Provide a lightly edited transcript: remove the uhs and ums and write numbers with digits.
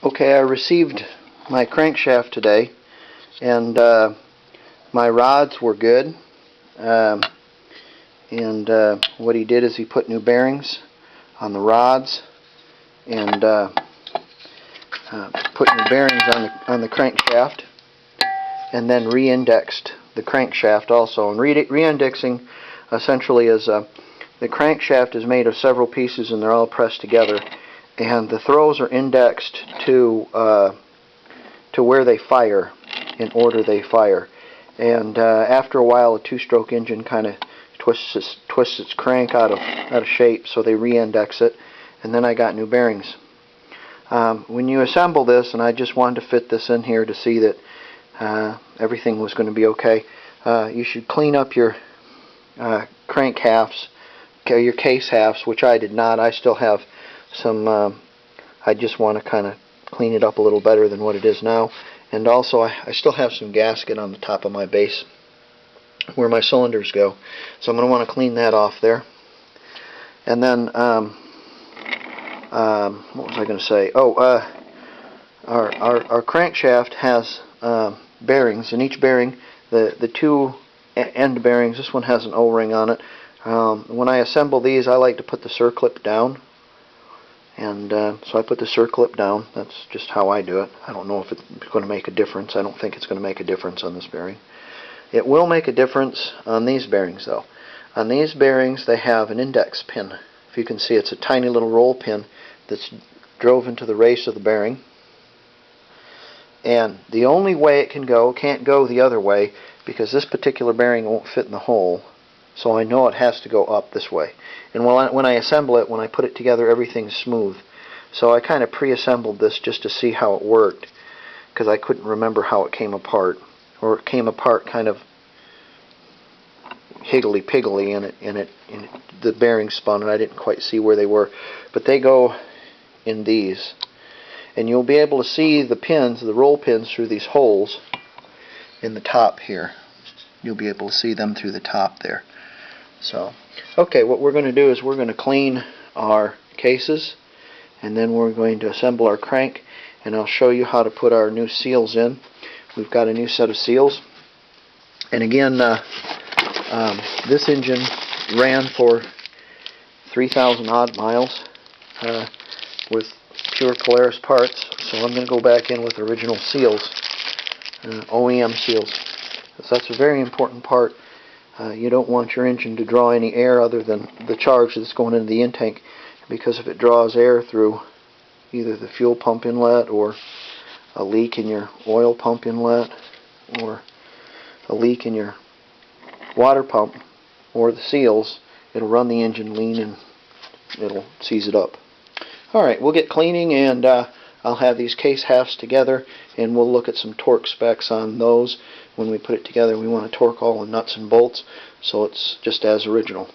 Okay, I received my crankshaft today, and my rods were good. What he did is he put new bearings on the rods and put new bearings on the crankshaft, and then re-indexed the crankshaft also. And re-indexing essentially is the crankshaft is made of several pieces and they're all pressed together, and the throws are indexed to where they fire, in order they fire. And after a while, a two-stroke engine kind of twists its crank out of shape, so they re-index it, and then I got new bearings. When you assemble this, and I just wanted to fit this in here to see that everything was going to be okay, you should clean up your crank halves, your case halves, which I did not. I still have some, I just want to kind of clean it up a little better than what it is now. And also I still have some gasket on the top of my base where my cylinders go, so I'm going to want to clean that off there. And then what was I going to say? Our crankshaft has bearings, and each bearing, the two end bearings, this one has an O-ring on it. When I assemble these, I like to put the circlip down, and so I put the circlip down. That's just how I do it. I don't know if it's going to make a difference. I don't think it's going to make a difference on this bearing. It will make a difference on these bearings, though. On these bearings, they have an index pin. If you can see, it's a tiny little roll pin that's drove into the race of the bearing. And the only way it can't go the other way, because this particular bearing won't fit in the hole. So I know it has to go up this way. And when I assemble it, when I put it together, everything's smooth. So I kind of pre-assembled this just to see how it worked, because I couldn't remember how it came apart. Or it came apart kind of higgly-piggly, and the bearings spun, and I didn't quite see where they were. But they go in these. And you'll be able to see the pins, the roll pins, through these holes in the top here. You'll be able to see them through the top there. So, okay, what we're going to do is we're going to clean our cases, and then we're going to assemble our crank, and I'll show you how to put our new seals in. We've got a new set of seals, and again, this engine ran for 3,000 odd miles with pure Polaris parts, so I'm going to go back in with original seals, OEM seals. So that's a very important part. You don't want your engine to draw any air other than the charge that's going into the intake, because if it draws air through either the fuel pump inlet, or a leak in your oil pump inlet, or a leak in your water pump, or the seals, it'll run the engine lean and it'll seize it up. Alright, we'll get cleaning, and I'll have these case halves together, and we'll look at some torque specs on those. When we put it together, we want to torque all the nuts and bolts so it's just as original.